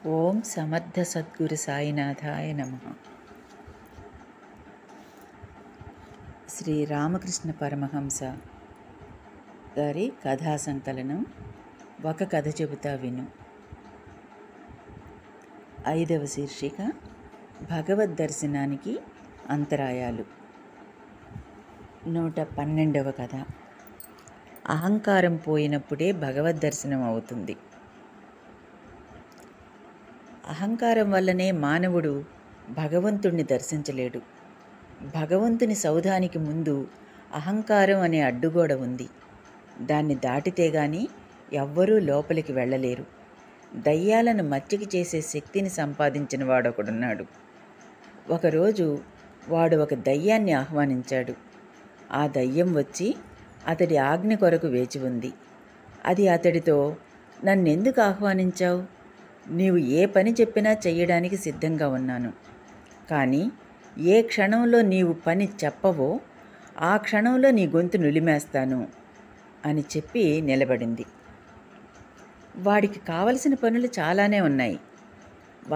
ఓం సమర్థ సద్గురు సాయినాథాయ నమః. శ్రీ రామకృష్ణ పరమహంస గారి కథా సంకలనం ఒక కథ చెబుతా విను. 5వ శీర్షిక భగవద్ దర్శనానికి అంతరాయాలు. 112వ కథ. అహంకారం పోయినప్పుడే భగవద్ దర్శనం అవుతుంది. అహంకారం వల్లనే మానవుడు భగవంతుణ్ణి దర్శించలేడు. భగవంతుని సౌధానికి ముందు అహంకారం అనే అడ్డుగోడ ఉంది. దాన్ని దాటితే గాని ఎవ్వరూ లోపలికి వెళ్ళలేరు. దయ్యాలను మచ్చిక చేసే శక్తిని సంపాదించిన వాడొకడున్నాడు. ఒకరోజు వాడు ఒక దయ్యాన్ని ఆహ్వానించాడు. ఆ దయ్యం వచ్చి అతడి ఆజ్ఞ కొరకు వేచి ఉంది. అది అతడితో, నన్నెందుకు ఆహ్వానించావు? నీవు ఏ పని చెప్పినా చెయ్యడానికి సిద్ధంగా ఉన్నాను. కానీ ఏ క్షణంలో నీవు పని చెప్పవో ఆ క్షణంలో నీ గొంతు నులిమేస్తాను అని చెప్పి నిలబడింది. వాడికి కావలసిన పనులు చాలానే ఉన్నాయి.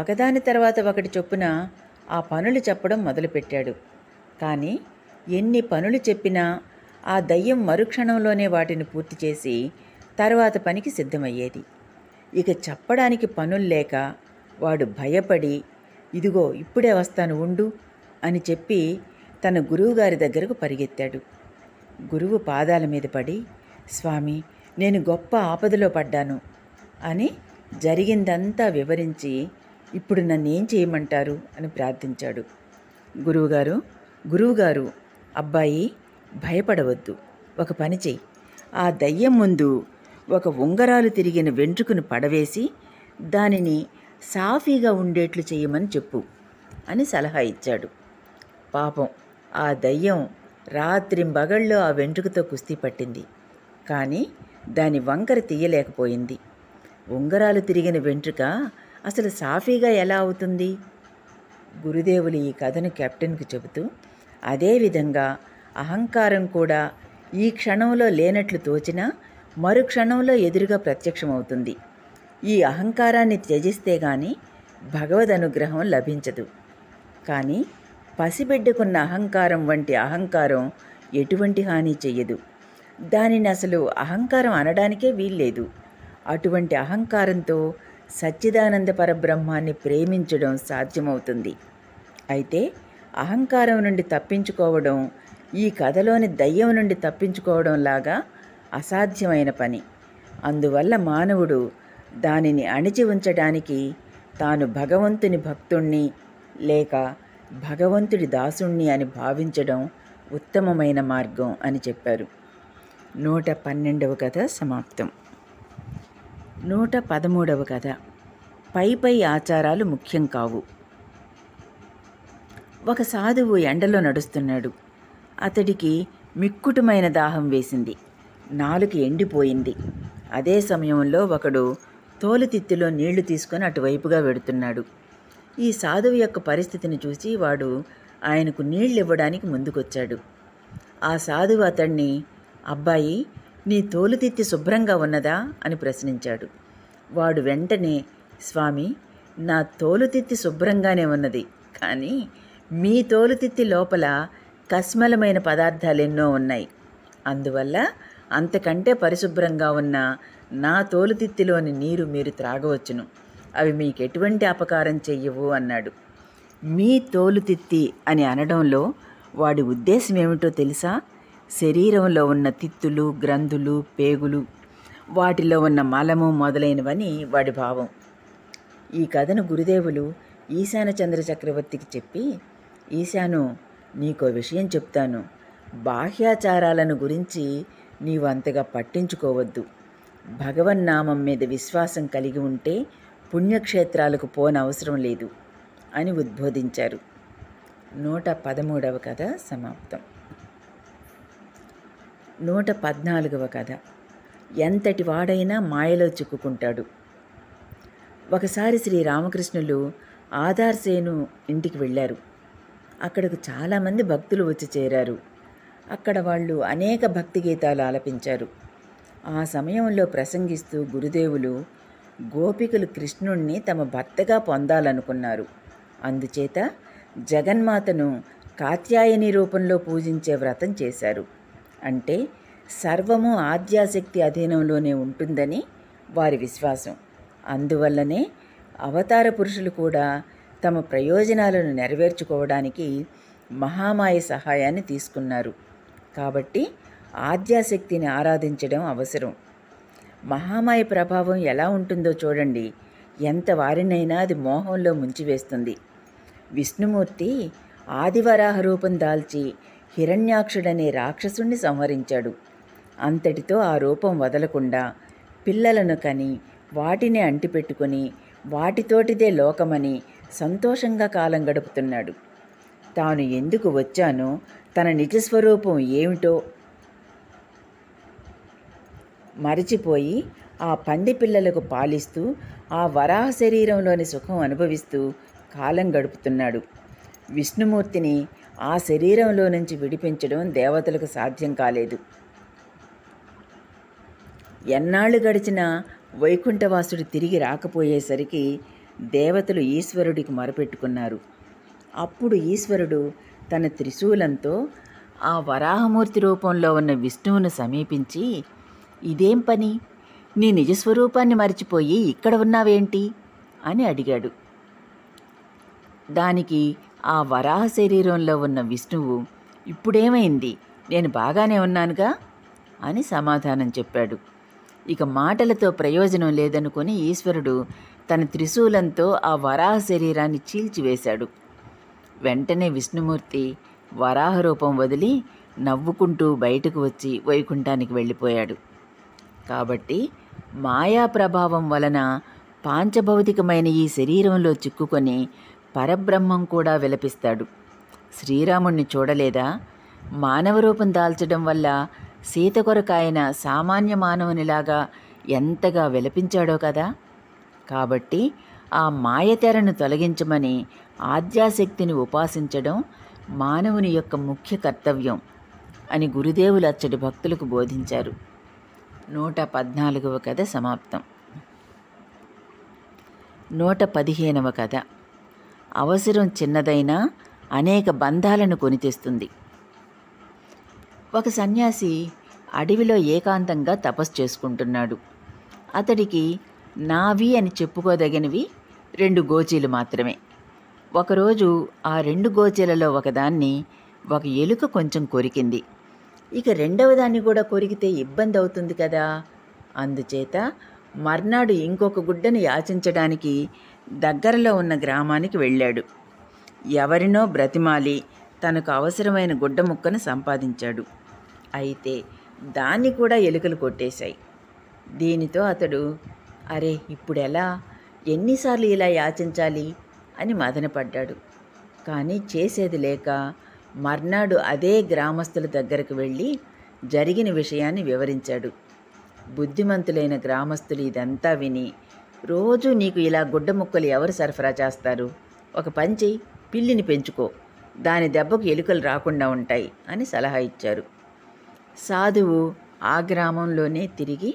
ఒకదాని తర్వాత ఒకటి చొప్పున ఆ పనులు చెప్పడం మొదలుపెట్టాడు. కానీ ఎన్ని పనులు చెప్పినా ఆ దయ్యం మరుక్షణంలోనే వాటిని పూర్తి చేసి తర్వాత పనికి సిద్ధమయ్యేది. ఇక చెప్పడానికి పనులు లేక వాడు భయపడి, ఇదిగో ఇప్పుడే వస్తాను ఉండు అని చెప్పి తన గురువుగారి దగ్గరకు పరిగెత్తాడు. గురువు పాదాల మీద పడి, స్వామి, నేను గొప్ప ఆపదలో పడ్డాను అని జరిగిందంతా వివరించి, ఇప్పుడు నన్నేం చేయమంటారు అని ప్రార్థించాడు. గురువుగారు, అబ్బాయి భయపడవద్దు, ఒక పని చెయ్యి. ఆ దయ్యం ముందు ఒక ఉంగరాలు తిరిగిన వెంట్రుకను పడవేసి దానిని సాఫీగా ఉండేట్లు చేయమని చెప్పు అని సలహా ఇచ్చాడు. పాపం ఆ దయ్యం రాత్రింబగళ్ళో ఆ వెంట్రుకతో కుస్తీ పట్టింది. కానీ దాని వంకర తీయలేకపోయింది. ఉంగరాలు తిరిగిన వెంట్రుక అసలు సాఫీగా ఎలా అవుతుంది? గురుదేవులు ఈ కథను కెప్టెన్కు చెబుతూ, అదేవిధంగా అహంకారం కూడా ఈ క్షణంలో లేనట్లు తోచినా మరుక్షణంలో ఎదురుగా ప్రత్యక్షమవుతుంది. ఈ అహంకారాన్ని త్యజిస్తే గాని భగవద్ అనుగ్రహం లభించదు. కానీ పసిబిడ్డకున్న అహంకారం వంటి అహంకారం ఎటువంటి హాని చెయ్యదు. దానిని అసలు అహంకారం అనడానికే వీల్లేదు. అటువంటి అహంకారంతో సచ్చిదానంద పరబ్రహ్మాన్ని ప్రేమించడం సాధ్యమవుతుంది. అయితే అహంకారం నుండి తప్పించుకోవడం ఈ కథలోని దయ్యం నుండి తప్పించుకోవడం లాగా అసాధ్యమైన పని. అందువల్ల మానవుడు దానిని అణిచి ఉంచడానికి తాను భగవంతుని భక్తుణ్ణి లేక భగవంతుడి దాసుణ్ణి అని భావించడం ఉత్తమమైన మార్గం అని చెప్పారు. 112వ కథ సమాప్తం. 113వ కథ. పై ఆచారాలు ముఖ్యం కావు. ఒక సాధువు ఎండలో నడుస్తున్నాడు. అతడికి మిక్కుటమైన దాహం వేసింది. నాలుక ఎండిపోయింది. అదే సమయంలో ఒకడు తోలుతిత్తిలో నీళ్లు తీసుకొని అటువైపుగా వెడుతున్నాడు. ఈ సాధువు యొక్క పరిస్థితిని చూసి వాడు ఆయనకు నీళ్ళు ఇవ్వడానికి ముందుకొచ్చాడు. ఆ సాధువు అతన్ని, అబ్బాయి, నీ తోలుతిత్తి శుభ్రంగా ఉన్నదా అని ప్రశ్నించాడు. వాడు వెంటనే, స్వామి, నా తోలుతిత్తి శుభ్రంగానే ఉన్నది, కానీ మీ తోలుతిత్తి లోపల కస్మలమైన పదార్థాలెన్నో ఉన్నాయి. అందువల్ల అంతకంటే పరిశుభ్రంగా ఉన్న నా తోలుతిత్తిలోని నీరు మీరు త్రాగవచ్చును. అవి మీకు ఎటువంటి అపకారం చెయ్యవు అన్నాడు. మీ తోలుతిత్తి అని అనడంలో వాడి ఉద్దేశం ఏమిటో తెలుసా? శరీరంలో ఉన్న తిత్తులు, గ్రంథులు, పేగులు, వాటిలో ఉన్న మలము మొదలైనవని వాడి భావం. ఈ కథను గురుదేవులు ఈశానచంద్ర చక్రవర్తికి చెప్పి, ఈశాను, నీకో విషయం చెప్తాను. బాహ్యాచారాలను గురించి నీవు అంతగా పట్టించుకోవద్దు. భగవన్నామం మీద విశ్వాసం కలిగి ఉంటే పుణ్యక్షేత్రాలకు పోనవసరం లేదు అని ఉద్బోధించారు. 113వ కథ సమాప్తం. 114వ కథ. ఎంతటి వాడైనా మాయలో చిక్కుకుంటాడు. ఒకసారి శ్రీ రామకృష్ణులు ఆధార్సేను ఇంటికి వెళ్ళారు. అక్కడకు చాలామంది భక్తులు వచ్చి చేరారు. అక్కడ వాళ్ళు అనేక భక్తి గీతాలు ఆలపించారు. ఆ సమయంలో ప్రసంగిస్తూ గురుదేవులు, గోపికలు కృష్ణుణ్ణి తమ భర్తగా పొందాలనుకున్నారు. అందుచేత జగన్మాతను కాత్యాయని రూపంలో పూజించే వ్రతం చేశారు. అంటే సర్వము ఆద్యాశక్తి అధీనంలోనే ఉంటుందని వారి విశ్వాసం. అందువల్లనే అవతార పురుషులు కూడా తమ ప్రయోజనాలను నెరవేర్చుకోవడానికి మహామాయ సహాయాన్ని తీసుకున్నారు. కాబట్టి ఆద్యాశక్తిని ఆరాధించడం అవసరం. మహామాయ ప్రభావం ఎలా ఉంటుందో చూడండి. ఎంత వారినైనా అది మోహంలో ముంచివేస్తుంది. విష్ణుమూర్తి ఆదివరాహ రూపం దాల్చి హిరణ్యాక్షుడనే రాక్షసుణ్ణి సంహరించాడు. అంతటితో ఆ రూపం వదలకుండా పిల్లలను కని వాటిని అంటిపెట్టుకుని వాటితోటిదే లోకమని సంతోషంగా కాలం గడుపుతున్నాడు. తాను ఎందుకు వచ్చానో, తన నిజస్వరూపం ఏమిటో మరచిపోయి ఆ పంది పిల్లలకు పాలిస్తూ ఆ వరాహ శరీరంలోని సుఖం అనుభవిస్తూ కాలం గడుపుతున్నాడు. విష్ణుమూర్తిని ఆ శరీరంలో నుంచి విడిపించడం దేవతలకు సాధ్యం కాలేదు. ఎన్నాళ్ళు గడిచినా వైకుంఠవాసుడు తిరిగి రాకపోయేసరికి దేవతలు ఈశ్వరుడికి మొరపెట్టుకున్నారు. అప్పుడు ఈశ్వరుడు తన త్రిశూలంతో ఆ వరాహమూర్తి రూపంలో ఉన్న విష్ణువును సమీపించి, ఇదేం పని? నీ నిజస్వరూపాన్ని మరిచిపోయి ఇక్కడ ఉన్నావేంటి అని అడిగాడు. దానికి ఆ వరాహ శరీరంలో ఉన్న విష్ణువు, ఇప్పుడేమైంది? నేను బాగానే ఉన్నానుగా అని సమాధానం చెప్పాడు. ఇక మాటలతో ప్రయోజనం లేదనుకుని ఈశ్వరుడు తన త్రిశూలంతో ఆ వరాహ శరీరాన్ని చీల్చివేశాడు. వెంటనే విష్ణుమూర్తి వరాహ రూపం వదిలి నవ్వుకుంటూ బయటకు వచ్చి వైకుంఠానికి వెళ్ళిపోయాడు. కాబట్టి మాయా ప్రభావం వలన పాంచభౌతికమైన ఈ శరీరంలో చిక్కుకొని పరబ్రహ్మం కూడా విలపిస్తాడు. శ్రీరాముణ్ణి చూడలేదా? మానవ రూపం దాల్చడం వల్ల సీత కొరకాయన సామాన్య మానవునిలాగా ఎంతగా విలపించాడో కదా. కాబట్టి ఆ మాయతెరను తొలగించమని ఆద్యాశక్తిని ఉపాసించడం మానవుని యొక్క ముఖ్య కర్తవ్యం అని గురుదేవులు అచ్చటి భక్తులకు బోధించారు. 114వ కథ సమాప్తం. 115వ కథ. అవసరం చిన్నదైనా అనేక బంధాలను కొని తెస్తుంది. ఒక సన్యాసి అడవిలో ఏకాంతంగా తపస్సు చేసుకుంటున్నాడు. అతడికి నావి అని చెప్పుకోదగినవి 2 గోచీలు మాత్రమే. ఒకరోజు ఆ 2 గోచీలలో ఒకదాన్ని ఒక ఎలుక కొంచెం కొరికింది. ఇక రెండవ దాన్ని కూడా కొరికితే ఇబ్బంది అవుతుంది కదా. అందుచేత మర్నాడు ఇంకొక గుడ్డను యాచించడానికి దగ్గరలో ఉన్న గ్రామానికి వెళ్ళాడు. ఎవరినో బ్రతిమాలి తనకు అవసరమైన గుడ్డ ముక్కను సంపాదించాడు. అయితే దాన్ని కూడా ఎలుకలు కొట్టేశాయి. దీనితో అతడు, అరే ఇప్పుడెలా, ఎన్నిసార్లు ఇలా యాచించాలి అని మదనపడ్డాడు. కానీ చేసేది లేక మర్నాడు అదే గ్రామస్తుల దగ్గరకు వెళ్ళి జరిగిన విషయాన్ని వివరించాడు. బుద్ధిమంతులైన గ్రామస్తులు ఇదంతా విని, రోజు నీకు ఇలా గుడ్డ ముక్కలు ఎవరు సరఫరా చేస్తారు? ఒక పని చెయ్యి, పిల్లిని పెంచుకో, దాని దెబ్బకు ఎలుకలు రాకుండా ఉంటాయి అని సలహా ఇచ్చారు. సాధువు ఆ గ్రామంలోనే తిరిగి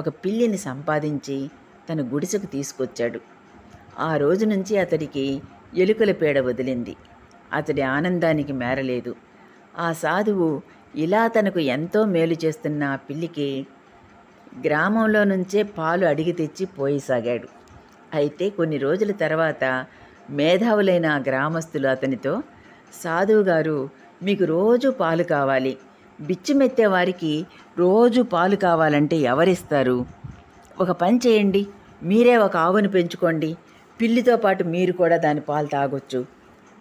ఒక పిల్లిని సంపాదించి తన గుడిసెకు తీసుకొచ్చాడు. ఆ రోజు నుంచి అతడికి ఎలుకల పీడ వదిలింది. అతడి ఆనందానికి మేరలేదు. ఆ సాధువు ఇలా తనకు ఎంతో మేలు చేస్తున్న ఆ పిల్లికి గ్రామంలో నుంచే పాలు అడిగి తెచ్చి పోయసాగాడు. అయితే కొన్ని రోజుల తర్వాత మేధావులైన ఆ గ్రామస్తులు అతనితో, సాధువు గారు, మీకు రోజు పాలు కావాలి, బిచ్చిమెత్తే వారికి రోజు పాలు కావాలంటే ఎవరిస్తారు? ఒక పని చేయండి, మీరే ఒక ఆవును పెంచుకోండి, పిల్లితో పాటు మీరు కూడా దాని పాలు తాగొచ్చు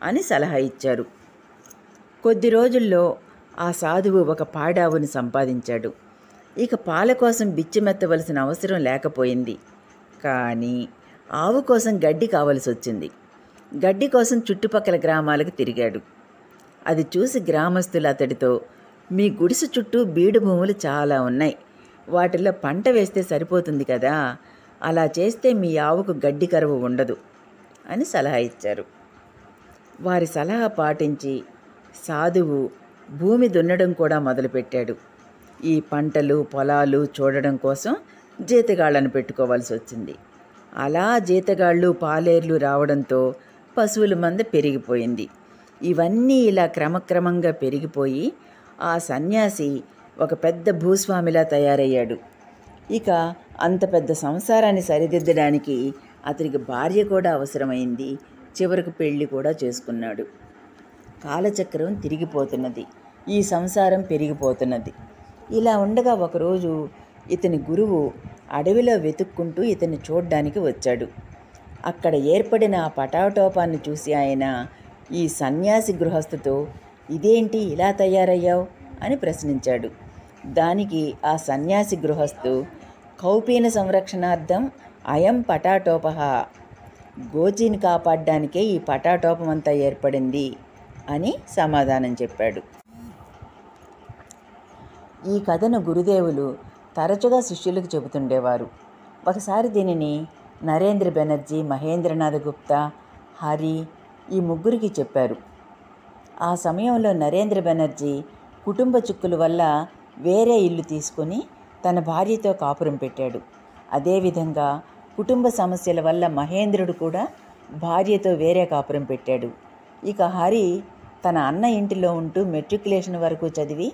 అని సలహా ఇచ్చారు. కొద్ది రోజుల్లో ఆ సాధువు ఒక పాడావును సంపాదించాడు. ఇక పాల కోసం బిచ్చిమెత్తవలసిన అవసరం లేకపోయింది. కానీ ఆవు కోసం గడ్డి కావలసి వచ్చింది. గడ్డి కోసం చుట్టుపక్కల గ్రామాలకు తిరిగాడు. అది చూసి గ్రామస్తులు అతడితో, మీ గుడిసె చుట్టూ బీడు భూములు చాలా ఉన్నాయి, వాటిల్లో పంట వేస్తే సరిపోతుంది కదా, అలా చేస్తే మీ ఆవుకు గడ్డి కరువు ఉండదు అని సలహా ఇచ్చారు. వారి సలహా పాటించి సాధువు భూమి దున్నడం కూడా మొదలుపెట్టాడు. ఈ పంటలు పొలాలు చూడడం కోసం జీతగాళ్లను పెట్టుకోవాల్సి వచ్చింది. అలా జీతగాళ్ళు పాలేర్లు రావడంతో పశువుల మంద పెరిగిపోయింది. ఇవన్నీ ఇలా క్రమక్రమంగా పెరిగిపోయి ఆ సన్యాసి ఒక పెద్ద భూస్వామిలా తయారయ్యాడు. ఇక అంత పెద్ద సంసారాన్ని సరిదిద్దడానికి అతనికి భార్య కూడా అవసరమైంది. చివరకు పెళ్లి కూడా చేసుకున్నాడు. కాలచక్రం తిరిగిపోతున్నది. ఈ సంసారం పెరిగిపోతున్నది. ఇలా ఉండగా ఒకరోజు ఇతని గురువు అడవిలో వెతుక్కుంటూ ఇతన్ని చూడ్డానికి వచ్చాడు. అక్కడ ఏర్పడిన ఆ పటాటోపాన్ని చూసి ఆయన ఈ సన్యాసి గృహస్థుతో, ఇదేంటి ఇలా తయారయ్యావు అని ప్రశ్నించాడు. దానికి ఆ సన్యాసి గృహస్థు, కౌపీన సంరక్షణార్థం అయం పటాటోపహ, గోచిని కాపాడడానికే ఈ పటాటోపమంతా ఏర్పడింది అని సమాధానం చెప్పాడు. ఈ కథను గురుదేవులు తరచుగా శిష్యులకు చెబుతుండేవారు. ఒకసారి దీనిని నరేంద్ర బెనర్జీ, మహేంద్రనాథ్ గుప్తా, హరి ఈ ముగ్గురికి చెప్పారు. ఆ సమయంలో నరేంద్ర బెనర్జీ కుటుంబ చిక్కుల వల్ల వేరే ఇల్లు తీసుకొని తన భార్యతో కాపురం పెట్టాడు. అదేవిధంగా కుటుంబ సమస్యల వల్ల మహేంద్రుడు కూడా భార్యతో వేరే కాపురం పెట్టాడు. ఇక హరి తన అన్న ఇంటిలో ఉంటూ మెట్రికులేషన్ వరకు చదివి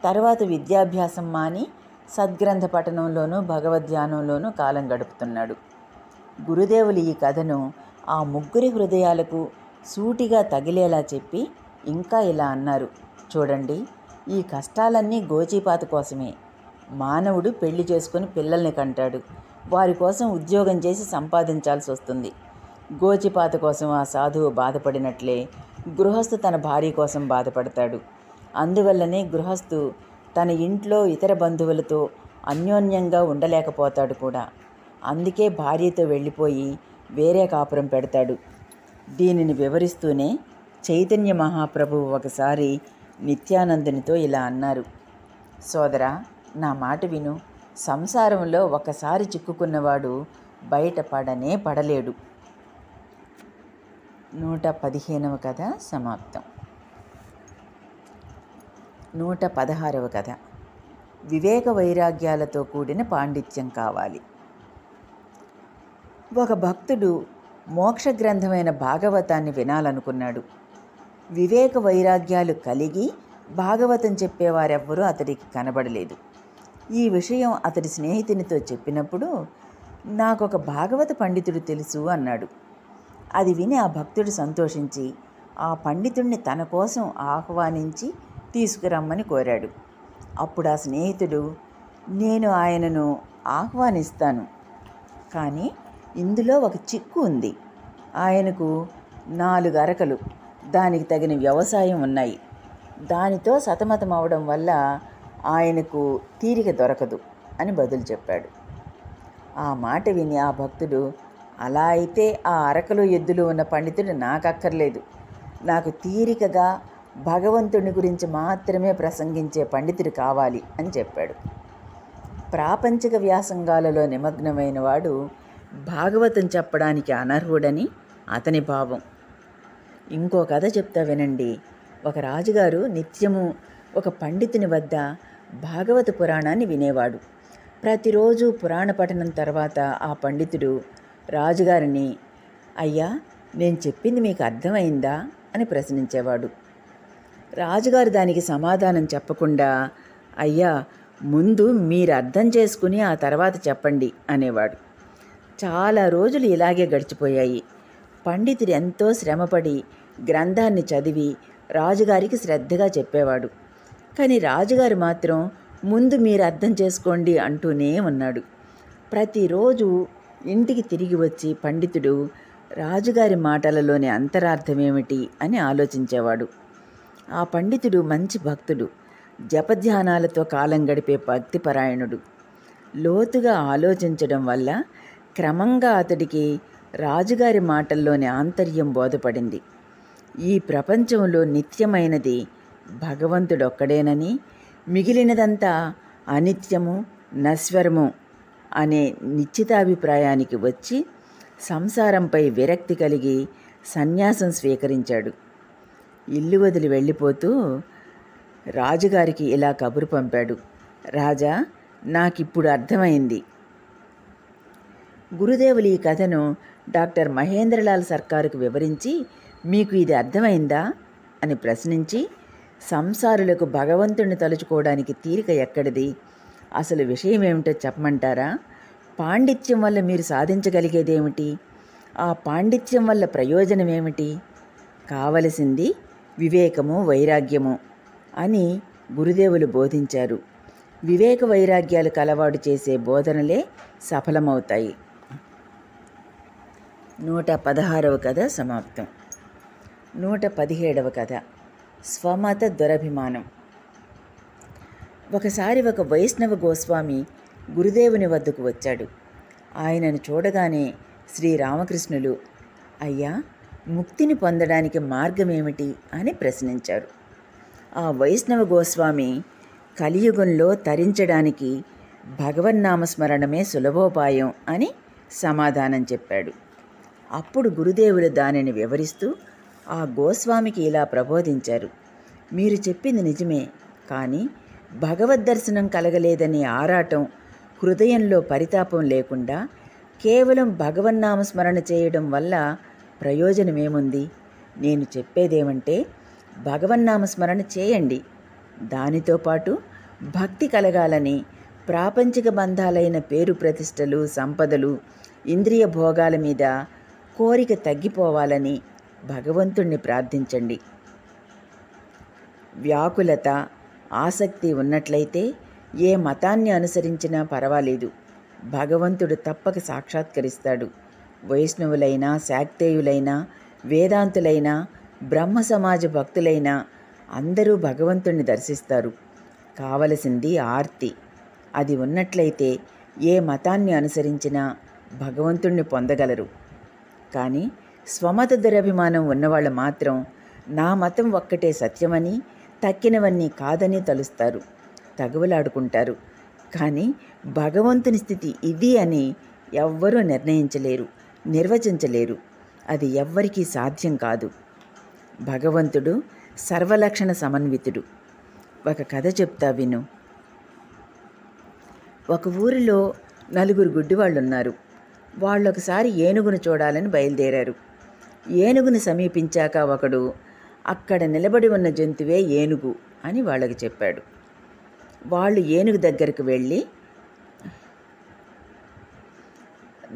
తర్వాత విద్యాభ్యాసం మాని సద్గ్రంథ పఠనంలోనూ భగవద్ధ్యానంలోనూ కాలం గడుపుతున్నాడు. గురుదేవులు ఈ కథను ఆ ముగ్గురి హృదయాలకు సూటిగా తగిలేలా చెప్పి ఇంకా ఇలా అన్నారు. చూడండి, ఈ కష్టాలన్నీ గోచీపాత కోసమే. మానవుడు పెళ్లి చేసుకుని పిల్లల్ని కంటాడు. వారి కోసం ఉద్యోగం చేసి సంపాదించాల్సి వస్తుంది. గోచిపాత కోసం ఆ సాధువు బాధపడినట్లే గృహస్థు తన భార్య కోసం బాధపడతాడు. అందువల్లనే గృహస్థు తన ఇంట్లో ఇతర బంధువులతో అన్యోన్యంగా ఉండలేకపోతాడు కూడా. అందుకే భార్యతో వెళ్ళిపోయి వేరే కాపురం పెడతాడు. దీనిని వివరిస్తూనే చైతన్య మహాప్రభువు ఒకసారి నిత్యానందునితో ఇలా అన్నారు. సోదరా, నా మాట విను. సంసారంలో ఒకసారి చిక్కుకున్నవాడు బయటపడనే పడలేడు. 115వ కథ సమాప్తం. 116వ కథ. వివేక వైరాగ్యాలతో కూడిన పాండిత్యం కావాలి. ఒక భక్తుడు మోక్ష గ్రంథమైన భాగవతాన్ని వినాలనుకున్నాడు. వివేక వైరాగ్యాలు కలిగి భాగవతం చెప్పేవారెవ్వరూ అతడికి కనబడలేదు. ఈ విషయం అతడి స్నేహితునితో చెప్పినప్పుడు, నాకొక భాగవత పండితుడు తెలుసు అన్నాడు. అది విని ఆ భక్తుడు సంతోషించి ఆ పండితుడిని తన కోసం ఆహ్వానించి తీసుకురమ్మని కోరాడు. అప్పుడు ఆ స్నేహితుడు, నేను ఆయనను ఆహ్వానిస్తాను, కానీ ఇందులో ఒక చిక్కు ఉంది. ఆయనకు 4 అరకలు, దానికి తగిన వ్యవసాయం ఉన్నాయి. దానితో సతమతం అవడం వల్ల ఆయనకు తీరిక దొరకదు అని బదులు చెప్పాడు. ఆ మాట విని ఆ భక్తుడు, అలా అయితే ఆ అరకలు ఎద్దులు ఉన్న పండితుడు నాకక్కర్లేదు. నాకు తీరికగా భగవంతుని గురించి మాత్రమే ప్రసంగించే పండితుడు కావాలి అని చెప్పాడు. ప్రాపంచిక వ్యాసంగాలలో నిమగ్నమైన వాడు భాగవతం చెప్పడానికి అనర్హుడని అతని భావం. ఇంకో కథ చెప్తా వినండి. ఒక రాజుగారు నిత్యము ఒక పండితుని వద్ద భాగవత పురాణాన్ని వినేవాడు. ప్రతిరోజు పురాణ పఠనం తర్వాత ఆ పండితుడు రాజుగారిని, అయ్యా, నేను చెప్పింది మీకు అర్థమైందా అని ప్రశ్నించేవాడు. రాజుగారు దానికి సమాధానం చెప్పకుండా, అయ్యా, ముందు మీరు అర్థం చేసుకుని ఆ తర్వాత చెప్పండి అనేవాడు. చాలా రోజులు ఇలాగే గడిచిపోయాయి. పండితుడు ఎంతో శ్రమపడి గ్రంథాన్ని చదివి రాజుగారికి శ్రద్ధగా చెప్పేవాడు. కానీ రాజుగారు మాత్రం ముందు మీరు అర్థం చేసుకోండి అంటూనే ఉన్నాడు. ప్రతిరోజు ఇంటికి తిరిగి వచ్చి పండితుడు రాజుగారి మాటలలోని అంతరార్థమేమిటి అని ఆలోచించేవాడు. ఆ పండితుడు మంచి భక్తుడు, జపధ్యానాలతో కాలం గడిపే భక్తిపరాయణుడు. లోతుగా ఆలోచించడం వల్ల క్రమంగా అతడికి రాజుగారి మాటల్లోని ఆంతర్యం బోధపడింది. ఈ ప్రపంచంలో నిత్యమైనది భగవంతుడొక్కడేనని, మిగిలినదంతా అనిత్యము, నశ్వరము అనే నిశ్చితాభిప్రాయానికి వచ్చి సంసారంపై విరక్తి కలిగి సన్యాసం స్వీకరించాడు. ఇల్లు వదిలి వెళ్ళిపోతూ రాజుగారికి ఇలా కబురు పంపాడు. రాజా, నాకిప్పుడు అర్థమైంది. గురుదేవులు ఈ కథను డాక్టర్ మహేంద్రలాల్ సర్కారుకు వివరించి, మీకు ఇది అర్థమైందా అని ప్రశ్నించి, సంసారులకు భగవంతుణ్ణి తలుచుకోవడానికి తీరిక ఎక్కడిది, అసలు విషయం ఏమిటో చెప్పమంటారా, పాండిత్యం వల్ల మీరు సాధించగలిగేదేమిటి, ఆ పాండిత్యం వల్ల ప్రయోజనం ఏమిటి, కావలసింది వివేకము వైరాగ్యము అని గురుదేవులు బోధించారు. వివేక వైరాగ్యాలు కలవాడు చేసే బోధనలే సఫలమవుతాయి. 116వ కథ సమాప్తం. 117వ కథ స్వమత దురభిమానం. ఒకసారి ఒక వైష్ణవ గోస్వామి గురుదేవుని వద్దకు వచ్చాడు. ఆయనను చూడగానే శ్రీరామకృష్ణులు, అయ్యా, ముక్తిని పొందడానికి మార్గమేమిటి అని ప్రశ్నించారు. ఆ వైష్ణవ గోస్వామి, కలియుగంలో తరించడానికి భగవన్నామస్మరణమే సులభోపాయం అని సమాధానం చెప్పాడు. అప్పుడు గురుదేవులు దానిని వివరిస్తూ ఆ గోస్వామికి ఇలా ప్రబోధించారు. మీరు చెప్పింది నిజమే, కానీ భగవద్దర్శనం కలగలేదనే ఆరాటం, హృదయంలో పరితాపం లేకుండా కేవలం భగవన్నామస్మరణ చేయడం వల్ల ప్రయోజనమేముంది? నేను చెప్పేదేమంటే, భగవన్నామస్మరణ చేయండి, దానితో పాటు భక్తి కలగాలని, ప్రాపంచిక బంధాలైన పేరు ప్రతిష్టలు, సంపదలు, ఇంద్రియ భోగాల మీద కోరిక తగ్గిపోవాలని భగవంతుణ్ణి ప్రార్థించండి. వ్యాకులత, ఆసక్తి ఉన్నట్లయితే ఏ మతాన్ని అనుసరించినా పర్వాలేదు, భగవంతుడు తప్పక సాక్షాత్కరిస్తాడు. వైష్ణవులైనా, శాక్తేయులైనా, వేదాంతులైనా, బ్రహ్మ సమాజ భక్తులైనా అందరూ భగవంతుణ్ణి దర్శిస్తారు. కావలసింది ఆర్తి. అది ఉన్నట్లయితే ఏ మతాన్ని అనుసరించినా భగవంతుణ్ణి పొందగలరు. కానీ స్వమత దురభిమానం ఉన్నవాళ్ళు మాత్రం నా మతం ఒక్కటే సత్యమని, తక్కినవన్నీ కాదని తలుస్తారు, తగువలాడుకుంటారు. కానీ భగవంతుని స్థితి ఇది అని ఎవ్వరూ నిర్ణయించలేరు, నిర్వచించలేరు. అది ఎవ్వరికీ సాధ్యం కాదు. భగవంతుడు సర్వలక్షణ సమన్వితుడు. ఒక కథ చెప్తా విను. ఒక ఊరిలో 4 గుడ్డివాళ్ళు ఉన్నారు. వాళ్ళు ఒకసారి ఏనుగును చూడాలని బయలుదేరారు. ఏనుగుని సమీపించాక ఒకడు, అక్కడ నిలబడి ఉన్న జంతువే ఏనుగు అని వాళ్ళకి చెప్పాడు. వాళ్ళు ఏనుగు దగ్గరకు వెళ్ళి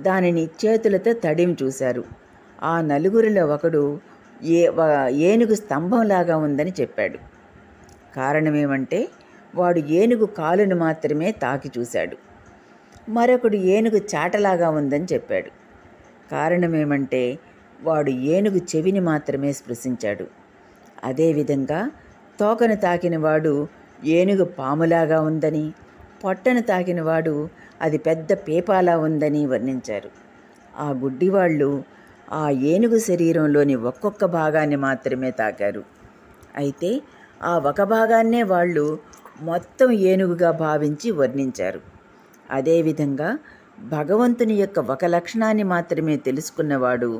దానిని చేతులతో తడిమి చూశారు. ఆ 4 ఒకడు ఏనుగు స్తంభంలాగా ఉందని చెప్పాడు. కారణమేమంటే, వాడు ఏనుగు కాలును మాత్రమే తాకి చూశాడు. మరొకడు ఏనుగు చాటలాగా ఉందని చెప్పాడు. కారణమేమంటే, వాడు ఏనుగు చెవిని మాత్రమే స్పృశించాడు. అదేవిధంగా తోకను తాకినవాడు ఏనుగు పాములాగా ఉందని, పొట్టను తాకినవాడు అది పెద్ద పీపాలా ఉందని వర్ణించారు. ఆ గుడ్డివాళ్ళు ఆ ఏనుగు శరీరంలోని ఒక్కొక్క భాగాన్ని మాత్రమే తాకారు. అయితే ఆ ఒక భాగాన్నే వాళ్ళు మొత్తం ఏనుగుగా భావించి వర్ణించారు. అదేవిధంగా భగవంతుని యొక్క ఒక లక్షణాన్ని మాత్రమే తెలుసుకున్నవాడు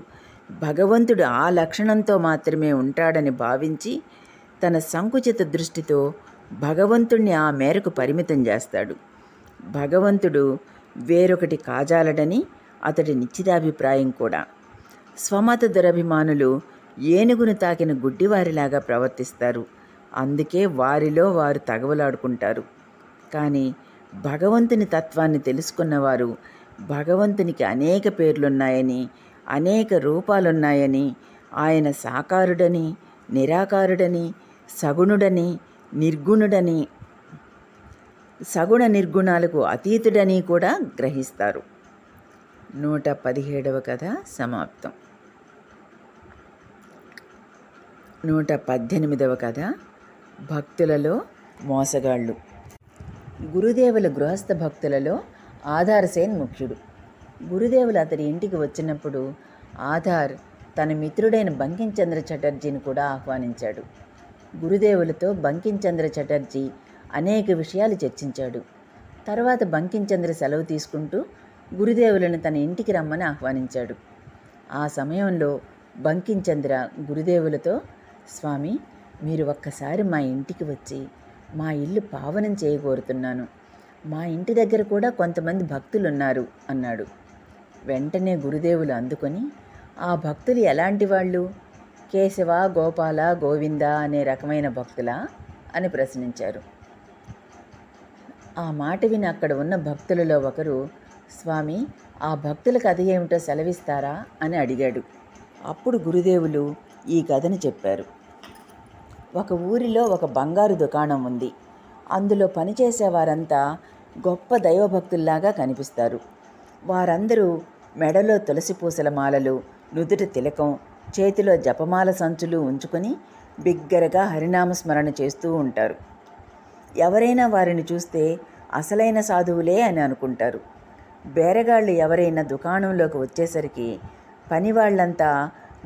భగవంతుడు ఆ లక్షణంతో మాత్రమే ఉంటాడని భావించి తన సంకుచిత దృష్టితో భగవంతుణ్ణి ఆ మేరకు పరిమితం చేస్తాడు. భగవంతుడు వేరొకటి కాజాలడని అతడి నిశ్చితాభిప్రాయం కూడా. స్వమత దురభిమానులు ఏనుగును తాకిన గుడ్డివారిలాగా ప్రవర్తిస్తారు. అందుకే వారిలో వారు తగవలాడుకుంటారు. కానీ భగవంతుని తత్వాన్ని తెలుసుకున్నవారు భగవంతునికి అనేక పేర్లున్నాయని, అనేక రూపాలున్నాయని, ఆయన సాకారుడని, నిరాకారుడని, సగుణుడని, నిర్గుణుడని, సగుణ నిర్గుణాలకు అతీతుడని కూడా గ్రహిస్తారు. 117వ కథ సమాప్తం. 118వ కథ భక్తులలో మోసగాళ్ళు. గురుదేవుల గృహస్థ భక్తులలో ఆధార్సేన్ ముఖ్యుడు. గురుదేవులు అతడి ఇంటికి వచ్చినప్పుడు ఆధార్ తన మిత్రుడైన బంకించంద్ర చటర్జీని కూడా ఆహ్వానించాడు. గురుదేవులతో బంకించంద్ర చటర్జీ అనేక విషయాలు చర్చించాడు. తర్వాత బంకించంద్ర సెలవు తీసుకుంటూ గురుదేవులను తన ఇంటికి రమ్మని ఆహ్వానించాడు. ఆ సమయంలో బంకించంద్ర గురుదేవులతో, స్వామి, మీరు ఒక్కసారి మా ఇంటికి వచ్చి మా ఇల్లు పావనం చేయగోరుతున్నాను. మా ఇంటి దగ్గర కూడా కొంతమంది భక్తులున్నారు అన్నాడు. వెంటనే గురుదేవులు అందుకొని, ఆ భక్తులు ఎలాంటి వాళ్ళు? కేశవ, గోపాల, గోవింద అనే రకమైన భక్తులా అని ప్రశ్నించారు. ఆ మాట విని అక్కడ ఉన్న భక్తులలో ఒకరు, స్వామి, ఆ భక్తుల కథ ఏమిటో సెలవిస్తారా అని అడిగాడు. అప్పుడు గురుదేవులు ఈ కథను చెప్పారు. ఒక ఊరిలో ఒక బంగారు దుకాణం ఉంది. అందులో పనిచేసేవారంతా గొప్ప దైవభక్తుల్లాగా కనిపిస్తారు. వారందరూ మెడలో తులసి పూసల మాలలు, నుదుట తిలకం, చేతిలో జపమాల సంచులు ఉంచుకొని బిగ్గరగా హరినామస్మరణ చేస్తూ ఉంటారు. ఎవరైనా వారిని చూస్తే అసలైన సాధువులే అని అనుకుంటారు. బేరగాళ్ళు ఎవరైనా దుకాణంలోకి వచ్చేసరికి పనివాళ్లంతా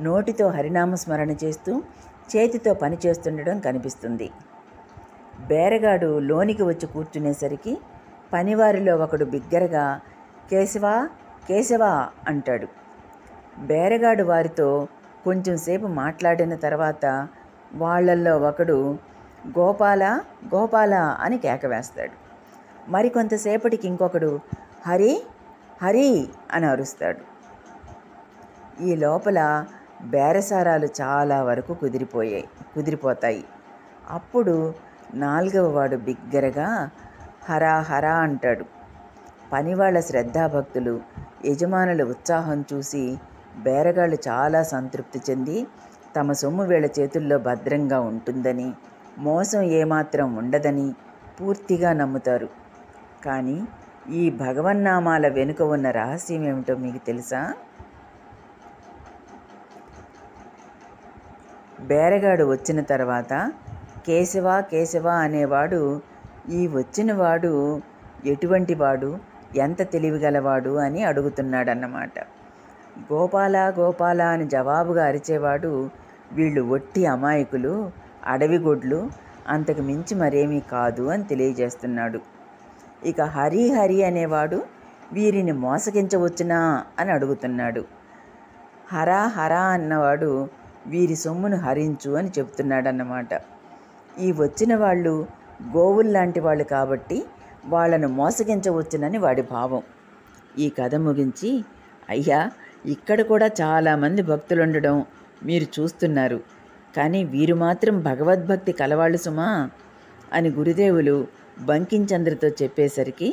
నోటితో హరినామస్మరణ చేస్తూ చేతితో పని చేస్తుండడం కనిపిస్తుంది. బేరగాడు లోనికి వచ్చి కూర్చునేసరికి పనివారిలో ఒకడు బిగ్గరగా కేశవా కేశవా అంటాడు. బేరగాడు వారితో కొంచెంసేపు మాట్లాడిన తర్వాత వాళ్ళల్లో ఒకడు గోపాల గోపాల అని కేక వేస్తాడు. మరికొంతసేపటికి ఇంకొకడు హరి హరి అని అరుస్తాడు. ఈ లోపల బేరసారాలు చాలా వరకు కుదిరిపోతాయి. అప్పుడు నాలుగవ వాడు బిగ్గరగా హరా హరా అంటాడు. పనివాళ్ల శ్రద్ధాభక్తులు, యజమానుల ఉత్సాహం చూసి బేరగాళ్ళు చాలా సంతృప్తి చెంది తమ సొమ్ము వీళ్ళ చేతుల్లో భద్రంగా ఉంటుందని, మోసం ఏమాత్రం ఉండదని పూర్తిగా నమ్ముతారు. కానీ ఈ భగవన్నామాల వెనుక ఉన్న రహస్యం ఏమిటో మీకు తెలుసా? బేరగాడు వచ్చిన తర్వాత కేశవ కేశవ అనేవాడు ఈ వచ్చినవాడు ఎటువంటి వాడు, ఎంత తెలివిగలవాడు అని అడుగుతున్నాడన్నమాట. గోపాల గోపాల అని జవాబుగా అరిచేవాడు వీళ్ళు ఒట్టి అమాయకులు, అడవిగొడ్లు, అంతకు మించి మరేమీ కాదు అని తెలియజేస్తున్నాడు. ఇక హరి హరి అనేవాడు వీరిని మోసగించవచ్చునా అని అడుగుతున్నాడు. హరా హరా అన్నవాడు వీరి సొమ్మును హరించు అని చెప్తున్నాడన్నమాట. ఈ వచ్చిన వాళ్ళు గోవుల్లాంటి వాళ్ళు కాబట్టి వాళ్లను మోసగించవచ్చునని వాడి భావం. ఈ కథ ముగించి, అయ్యా, ఇక్కడ కూడా చాలామంది భక్తులుండడం మీరు చూస్తున్నారు, కానీ వీరు మాత్రం భగవద్భక్తి కలవాళ్ళు సుమా అని గురుదేవులు బంకించంద్రతో చెప్పేసరికి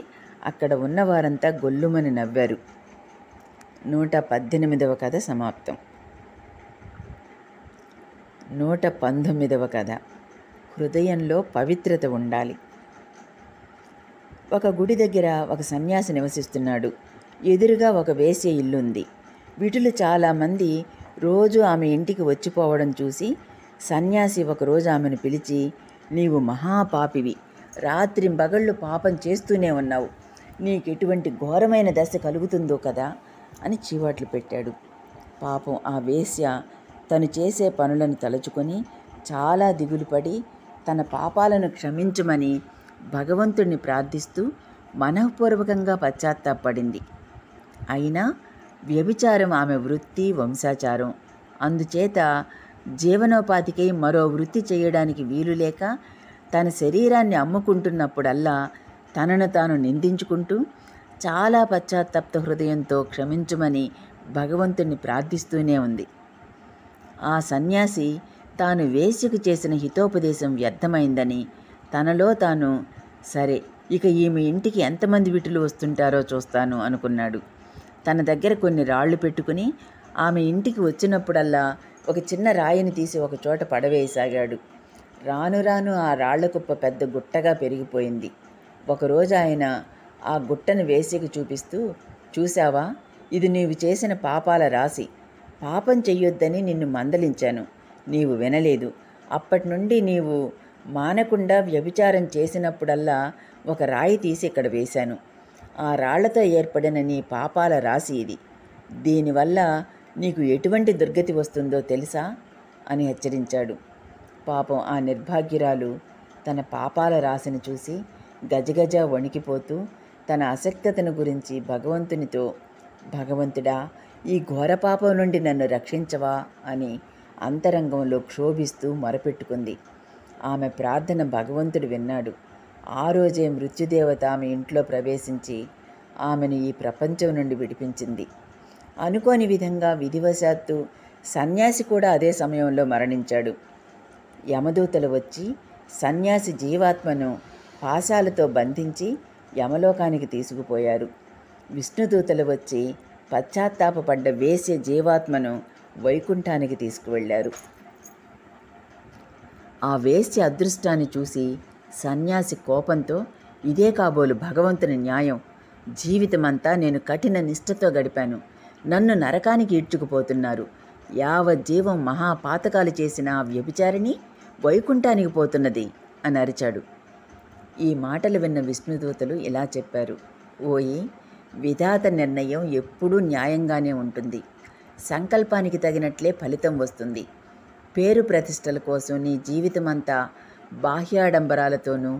అక్కడ ఉన్నవారంతా గొల్లుమని నవ్వారు. 118వ కథ సమాప్తం. 119వ కథ, హృదయంలో పవిత్రత ఉండాలి. ఒక గుడి దగ్గర ఒక సన్యాసి నివసిస్తున్నాడు. ఎదురుగా ఒక వేశ్య ఇల్లుంది. విటులు చాలామంది రోజు ఆమె ఇంటికి వచ్చిపోవడం చూసి సన్యాసి ఒకరోజు ఆమెను పిలిచి, నీవు మహాపాపివి, రాత్రింబగళ్ళు పాపం చేస్తూనే ఉన్నావు, నీకెటువంటి ఘోరమైన దశ కలుగుతుందో కదా అని చీవాట్లు పెట్టాడు. పాపం ఆ వేశ్య తను చేసే పనులను తలుచుకొని చాలా దిగులుపడి తన పాపాలను క్షమించమని భగవంతుణ్ణి ప్రార్థిస్తూ మనఃపూర్వకంగా పశ్చాత్తాపడింది. అయినా వ్యభిచారం ఆమె వృత్తి, వంశాచారం. అందుచేత జీవనోపాధికై మరో వృత్తి చేయడానికి వీలులేక తన శరీరాన్ని అమ్ముకుంటున్నప్పుడల్లా తనను తాను నిందించుకుంటూ చాలా పశ్చాత్తప్త హృదయంతో క్షమించమని భగవంతుణ్ణి ప్రార్థిస్తూనే ఉంది. ఆ సన్యాసి తాను వేశ్యకు చేసిన హితోపదేశం వ్యర్థమైందని తనలో తాను, సరే, ఇక ఈమె ఇంటికి ఎంతమంది విటులు వస్తుంటారో చూస్తాను అనుకున్నాడు. తన దగ్గర కొన్ని రాళ్లు పెట్టుకుని ఆమె ఇంటికి వచ్చినప్పుడల్లా ఒక చిన్న రాయిని తీసి ఒక చోట పడవేయసాగాడు. రాను రాను ఆ రాళ్ల కుప్ప పెద్ద గుట్టగా పెరిగిపోయింది. ఒకరోజు ఆయన ఆ గుట్టను వేశ్యకు చూపిస్తూ, చూశావా, ఇది నీవు చేసిన పాపాల రాశి. పాపం చెయ్యొద్దని నిన్ను మందలించాను, నీవు వినలేదు. అప్పటి నుండి నీవు మానకుండా వ్యభిచారం చేసినప్పుడల్లా ఒక రాయి తీసి ఇక్కడ వేశాను. ఆ రాళ్లతో ఏర్పడిన నీ పాపాల రాశి ఇది. దీనివల్ల నీకు ఎటువంటి దుర్గతి వస్తుందో తెలుసా అని హెచ్చరించాడు. పాపం ఆ నిర్భాగ్యురాలు తన పాపాల రాశిని చూసి గజగజ వణికిపోతూ తన అసక్తతను గురించి భగవంతునితో, భగవంతుడా, ఈ ఘోర పాపం నుండి నన్ను రక్షించవా అని అంతరంగంలో క్షోభిస్తూ మొరపెట్టుకుంది. ఆమె ప్రార్థన భగవంతుడు విన్నాడు. ఆ రోజే మృత్యుదేవత ఆమె ఇంట్లో ప్రవేశించి ఆమెను ఈ ప్రపంచం నుండి విడిపించింది. అనుకోని విధంగా విధివశాత్తు సన్యాసి కూడా అదే సమయంలో మరణించాడు. యమదూతలు వచ్చి సన్యాసి జీవాత్మను పాశాలతో బంధించి యమలోకానికి తీసుకుపోయారు. విష్ణుదూతలు వచ్చి పశ్చాత్తాపపడ్డ వేశ్య జీవాత్మను వైకుంఠానికి తీసుకువెళ్లారు. ఆ వేశ్య అదృష్టాన్ని చూసి సన్యాసి కోపంతో, ఇదే కాబోలు భగవంతుని న్యాయం, జీవితమంతా నేను కఠిన నిష్ఠతో గడిపాను, నన్ను నరకానికి ఈడ్చుకుపోతున్నారు, యావజ్జీవం మహాపాతకాలు చేసిన ఆ వ్యభిచారిణి వైకుంఠానికి పోతున్నది అని అరిచాడు. ఈ మాటలు విన్న విష్ణుదూతలు ఇలా చెప్పారు: ఓయి, విధాత నిర్ణయం ఎప్పుడూ న్యాయంగానే ఉంటుంది. సంకల్పానికి తగినట్లే ఫలితం వస్తుంది. పేరు ప్రతిష్టల కోసం నీ జీవితమంతా బాహ్యాడంబరాలతోనూ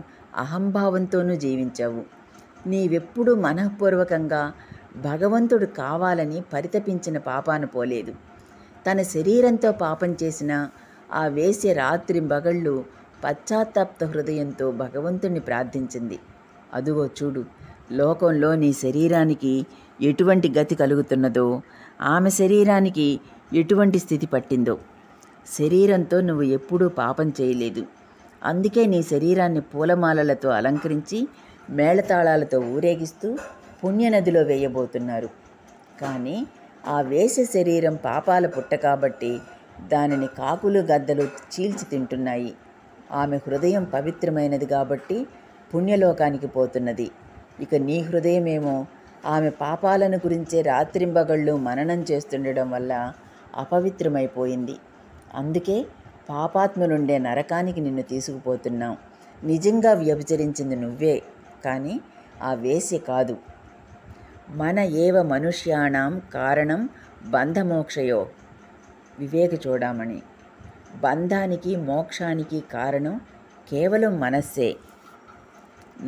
అహంభావంతోనూ జీవించావు. నీవెప్పుడూ మనఃపూర్వకంగా భగవంతుడు కావాలని పరితపించిన పాపాన పోలేదు. తన శరీరంతో పాపం చేసిన ఆ వేశ్య రాత్రింబగళ్ళు పశ్చాత్తాప్త హృదయంతో భగవంతుణ్ణి ప్రార్థించింది. అదుగో చూడు, లోకంలో నీ శరీరానికి ఎటువంటి గతి కలుగుతున్నదో, ఆమె శరీరానికి ఎటువంటి స్థితి పట్టిందో. శరీరంతో నువ్వు ఎప్పుడూ పాపం చేయలేదు. అందుకే నీ శరీరాన్ని పూలమాలలతో అలంకరించి మేళతాళాలతో ఊరేగిస్తూ పుణ్యనదిలో వేయబోతున్నారు. కానీ ఆ వేశ్య శరీరం పాపాల పుట్ట కాబట్టి దానిని కాకులు గద్దలు చీల్చి తింటున్నాయి. ఆమె హృదయం పవిత్రమైనది కాబట్టి పుణ్యలోకానికి పోతున్నది. ఇక నీ హృదయమేమో ఆమె పాపాలను గురించే రాత్రింబగళ్ళు మననం చేస్తుండడం వల్ల అపవిత్రమైపోయింది. అందుకే పాపాత్ములుండే నరకానికి నిన్ను తీసుకుపోతున్నాం. నిజంగా వ్యభిచరించింది నువ్వే, కానీ ఆ వేశ్య కాదు. మన ఏవ మనుష్యాణం కారణం బంధమోక్షయో. వివేక చూడమని. బంధానికి మోక్షానికి కారణం కేవలం మనస్సే.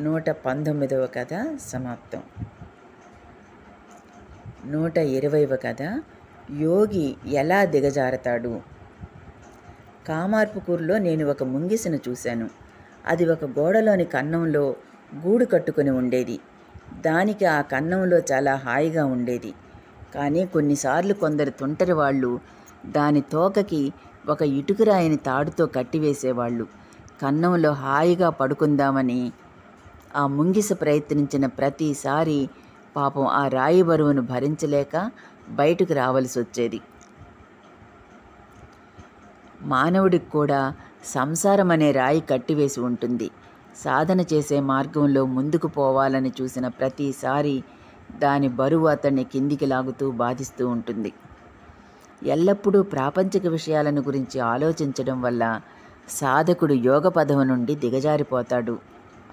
119వ కథ సమాప్తం. 120వ కథ, యోగి ఎలా దిగజారతాడు. కామార్పుకూరులో నేను ఒక ముంగిసను చూశాను. అది ఒక గోడలోని కన్నంలో గూడు కట్టుకుని ఉండేది. దానికి ఆ కన్నంలో చాలా హాయిగా ఉండేది. కానీ కొన్నిసార్లు కొందరు తుంటరి వాళ్ళు దాని తోకకి ఒక ఇటుకరాయిని తాడుతో కట్టివేసేవాళ్ళు. కన్నంలో హాయిగా పడుకుందామని ఆ ముంగిస ప్రయత్నించిన ప్రతిసారి పాపం ఆ రాయి బరువును భరించలేక బయటకు రావలసి వచ్చేది. మానవుడికి కూడా సంసారం అనే రాయి కట్టివేసి ఉంటుంది. సాధన చేసే మార్గంలో ముందుకు పోవాలని చూసిన ప్రతిసారి దాని బరువు అతన్ని కిందికి లాగుతూ బాధిస్తూ ఉంటుంది. ఎల్లప్పుడూ ప్రాపంచిక విషయాలను గురించి ఆలోచించడం వల్ల సాధకుడు యోగ పదవి నుండి దిగజారిపోతాడు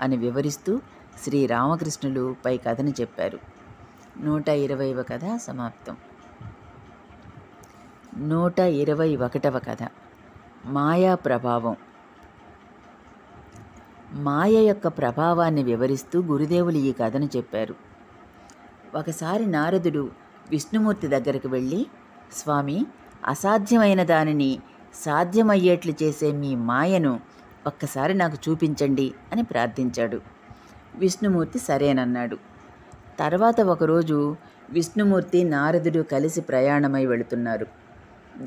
అని వివరిస్తూ శ్రీరామకృష్ణులు పై కథను చెప్పారు. 120వ కథ సమాప్తం. 121వ కథ, మాయా ప్రభావం. మాయ యొక్క ప్రభావాన్ని వివరిస్తూ గురుదేవులు ఈ కథను చెప్పారు. ఒకసారి నారదుడు విష్ణుమూర్తి దగ్గరికి వెళ్ళి, స్వామి, అసాధ్యమైన దానిని సాధ్యమయ్యేట్లు చేసే మీ మాయను ఒక్కసారి నాకు చూపించండి అని ప్రార్థించాడు. విష్ణుమూర్తి సరేనన్నాడు. తర్వాత ఒకరోజు విష్ణుమూర్తి నారదుడు కలిసి ప్రయాణమై వెళుతున్నారు.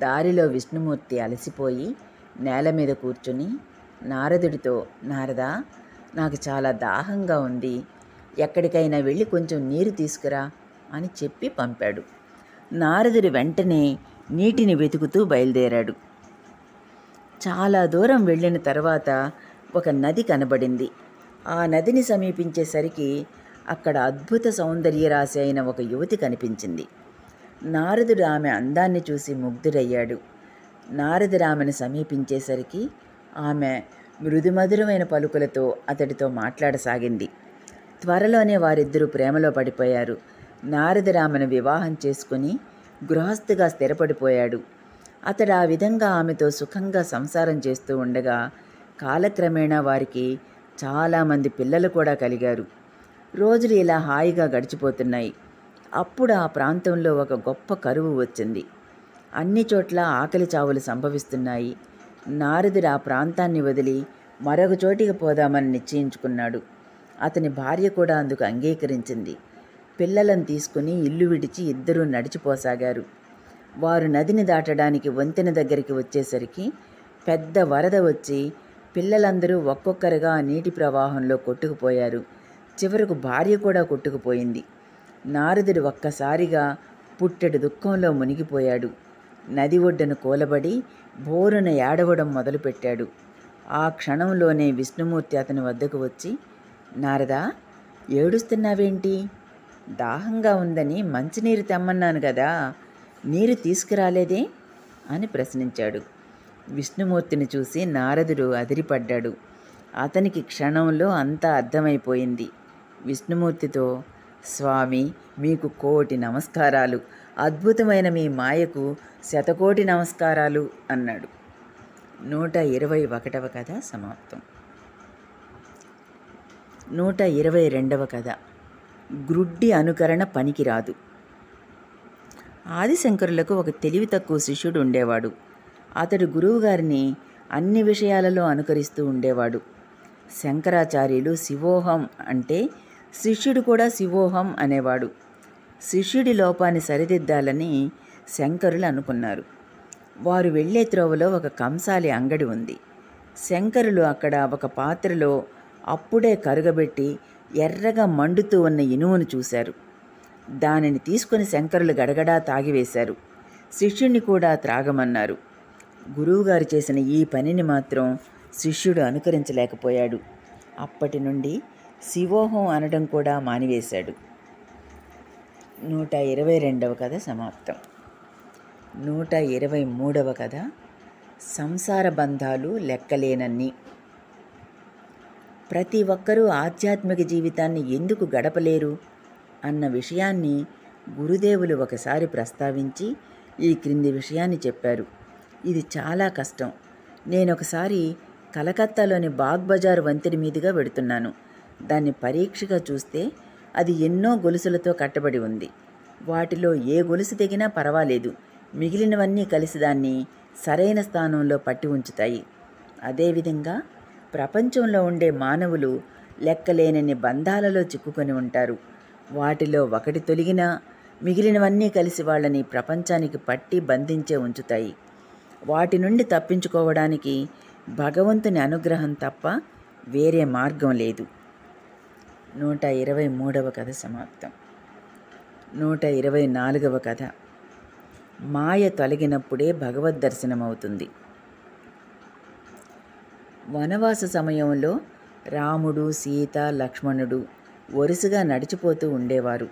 దారిలో విష్ణుమూర్తి అలసిపోయి నేల మీద కూర్చుని నారదుడితో, నారదా, నాకు చాలా దాహంగా ఉంది, ఎక్కడికైనా వెళ్ళి కొంచెం నీరు తీసుకురా అని చెప్పి పంపాడు. నారదుడు వెంటనే నీటిని వెతుకుతూ బయలుదేరాడు. చాలా దూరం వెళ్ళిన తర్వాత ఒక నది కనబడింది. ఆ నదిని సమీపించేసరికి అక్కడ అద్భుత సౌందర్యరాశి అయిన ఒక యువతి కనిపించింది. నారదుడు ఆమె అందాన్ని చూసి ముగ్ధుడయ్యాడు. నారదుడు ఆమెను సమీపించేసరికి ఆమె మృదుమధురమైన పలుకులతో అతడితో మాట్లాడసాగింది. త్వరలోనే వారిద్దరూ ప్రేమలో పడిపోయారు. నారదుడు ఆమెను వివాహం చేసుకుని గృహస్థుగా స్థిరపడిపోయాడు. అతడు ఆ విధంగా ఆమెతో సుఖంగా సంసారం చేస్తూ ఉండగా కాలక్రమేణా వారికి చాలామంది పిల్లలు కూడా కలిగారు. రోజులు ఇలా హాయిగా గడిచిపోతున్నాయి. అప్పుడు ఆ ప్రాంతంలో ఒక గొప్ప కరువు వచ్చింది. అన్ని చోట్ల ఆకలి చావులు సంభవిస్తున్నాయి. నారదుడు ఆ ప్రాంతాన్ని వదిలి మరొక చోటికి పోదామని నిశ్చయించుకున్నాడు. అతని భార్య కూడా అందుకు అంగీకరించింది. పిల్లలను తీసుకుని ఇల్లు విడిచి ఇద్దరూ నడిచిపోసాగారు. వారు నదిని దాటడానికి వంతెన దగ్గరికి వచ్చేసరికి పెద్ద వరద వచ్చి పిల్లలందరూ ఒక్కొక్కరుగా ఆ నీటి ప్రవాహంలో కొట్టుకుపోయారు. చివరకు భార్య కూడా కొట్టుకుపోయింది. నారదుడు ఒక్కసారిగా పుట్టెడు దుఃఖంలో మునిగిపోయాడు. నది ఒడ్డున కూలబడి బోరున ఏడవడం మొదలుపెట్టాడు. ఆ క్షణంలోనే విష్ణుమూర్తి అతని వద్దకు వచ్చి, నారదా, ఏడుస్తున్నావేంటి? దాహంగా ఉందని మంచినీరు తెమ్మన్నాను కదా, నీరు తీసుకురాలేదే అని ప్రశ్నించాడు. విష్ణుమూర్తిని చూసి నారదుడు అదిరిపడ్డాడు. అతనికి క్షణంలో అంతా అర్థమైపోయింది. విష్ణుమూర్తితో, స్వామి, మీకు కోటి నమస్కారాలు, అద్భుతమైన మీ మాయకు శతకోటి నమస్కారాలు అన్నాడు. 121వ కథ సమాప్తం. 122వ కథ. గ్రుడ్డి అనుకరణ పనికిరాదు. ఆదిశంకరులకు ఒక తెలివి తక్కువ శిష్యుడు ఉండేవాడు. అతడు గురువుగారిని అన్ని విషయాలలో అనుకరిస్తూ ఉండేవాడు. శంకరాచార్యులు శివోహం అంటే శిష్యుడు కూడా శివోహం అనేవాడు. శిష్యుడి లోపాన్ని సరిదిద్దాలని శంకరులు అనుకున్నారు. వారు వెళ్లే త్రోవలో ఒక కంసాలి అంగడి ఉంది. శంకరులు అక్కడ ఒక పాత్రలో అప్పుడే కరుగబెట్టి ఎర్రగా మండుతూ ఉన్న ఇనుమును చూశారు. దానిని తీసుకుని శంకరులు గడగడా తాగివేశారు. శిష్యుణ్ణి కూడా త్రాగమన్నారు. గురువుగారు చేసిన ఈ పనిని మాత్రం శిష్యుడు అనుకరించలేకపోయాడు. అప్పటి నుండి శివోహం అనడం కూడా మానివేశాడు. 122వ కథ సమాప్తం. 123వ కథ. సంసార బంధాలు లెక్కలేనన్ని. ప్రతి ఒక్కరూ ఆధ్యాత్మిక జీవితాన్ని ఎందుకు గడపలేరు అన్న విషయాన్ని గురుదేవులు ఒకసారి ప్రస్తావించి ఈ క్రింది విషయాన్ని చెప్పారు. ఇది చాలా కష్టం. నేనొకసారి కలకత్తాలోని బాగ్ బజార్ వంతెన మీదుగా వెడుతున్నాను. దాన్ని పరీక్షగా చూస్తే అది ఎన్నో గొలుసులతో కట్టబడి ఉంది. వాటిలో ఏ గొలుసు తెగినా పర్వాలేదు, మిగిలినవన్నీ కలిసి దాన్ని సరైన స్థానంలో పట్టి ఉంచుతాయి. అదేవిధంగా ప్రపంచంలో ఉండే మానవులు లెక్కలేనన్ని బంధాలలో చిక్కుకొని ఉంటారు. వాటిలో ఒకటి తొలగినా మిగిలినవన్నీ కలిసి వాళ్ళని ప్రపంచానికి పట్టి బంధించే ఉంచుతాయి. వాటి నుండి తప్పించుకోవడానికి భగవంతుని అనుగ్రహం తప్ప వేరే మార్గం లేదు. 123వ కథ సమాప్తం. 124వ కథ. మాయ తొలగినప్పుడే భగవద్ దర్శనమవుతుంది. వనవాస సమయంలో రాముడు, సీత, లక్ష్మణుడు వరుసగా నడిచిపోతూ ఉండేవారు.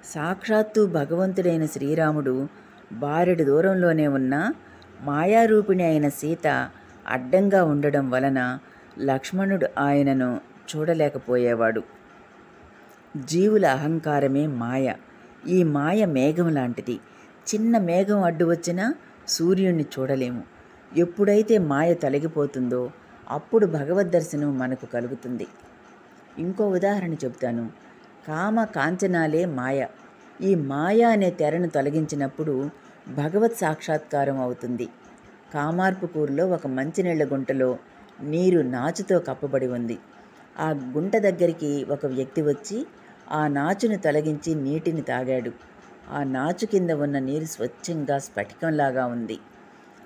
సాక్షాత్తు భగవంతుడైన శ్రీరాముడు బారెడు దూరంలోనే ఉన్న మాయారూపిణి అయిన సీత అడ్డంగా ఉండడం వలన లక్ష్మణుడు ఆయనను చూడలేకపోయేవాడు. జీవుల అహంకారమే మాయ. ఈ మాయ మేఘం లాంటిది. చిన్న మేఘం అడ్డు వచ్చినా సూర్యుణ్ణి చూడలేము. ఎప్పుడైతే మాయ తొలగిపోతుందో అప్పుడు భగవద్ దర్శనం మనకు కలుగుతుంది. ఇంకో ఉదాహరణ చెబుతాను. కామ కాంచనాలే మాయ. ఈ మాయ అనే తెరను తొలగించినప్పుడు భగవత్ సాక్షాత్కారం అవుతుంది. కామార్పుకూరులో ఒక మంచినీళ్ల గుంటలో నీరు నాచుతో కప్పబడి ఉంది. ఆ గుంట దగ్గరికి ఒక వ్యక్తి వచ్చి ఆ నాచును తొలగించి నీటిని తాగాడు. ఆ నాచు కింద ఉన్న నీరు స్వచ్ఛంగా స్ఫటికంలాగా ఉంది.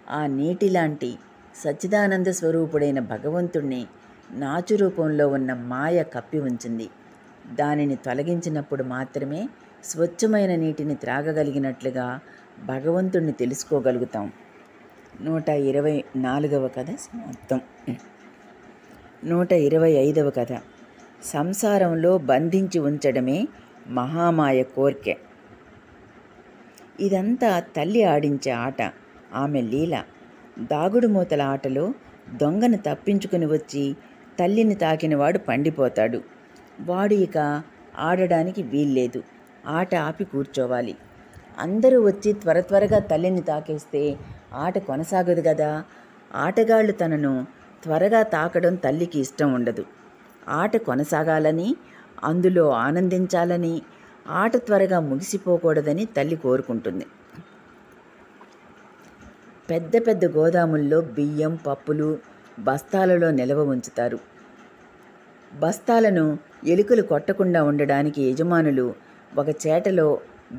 ఆ నీటిలాంటి సచ్చిదానంద స్వరూపుడైన భగవంతుణ్ణి నాచు రూపంలో ఉన్న మాయ కప్పి ఉంచింది. దానిని తొలగించినప్పుడు మాత్రమే స్వచ్ఛమైన నీటిని త్రాగగలిగినట్లుగా భగవంతుణ్ణి తెలుసుకోగలుగుతాం. 124వ కథ సమాప్తం. 125వ కథ. సంసారంలో బంధించి ఉంచడమే మహామాయ కోర్కె. ఇదంతా తల్లి ఆడించే ఆట, ఆమె లీల. దాగుడు మూతల ఆటలో దొంగను తప్పించుకుని వచ్చి తల్లిని తాకినవాడు పండిపోతాడు. వాడు ఇక ఆడడానికి వీల్లేదు. ఆట ఆపి కూర్చోవాలి. అందరూ వచ్చి త్వరగా తల్లిని తాకేస్తే ఆట కొనసాగదు కదా. ఆటగాళ్ళు తనను త్వరగా తాకడం తల్లికి ఇష్టం ఉండదు. ఆట కొనసాగాలని, అందులో ఆనందించాలని, ఆట త్వరగా ముగిసిపోకూడదని తల్లి కోరుకుంటుంది. పెద్ద పెద్ద గోదాముల్లో బియ్యం, పప్పులు బస్తాలలో నిల్వ ఉంచుతారు. బస్తాలను ఎలుకలు కొట్టకుండా ఉండడానికి యజమానులు ఒక చేటలో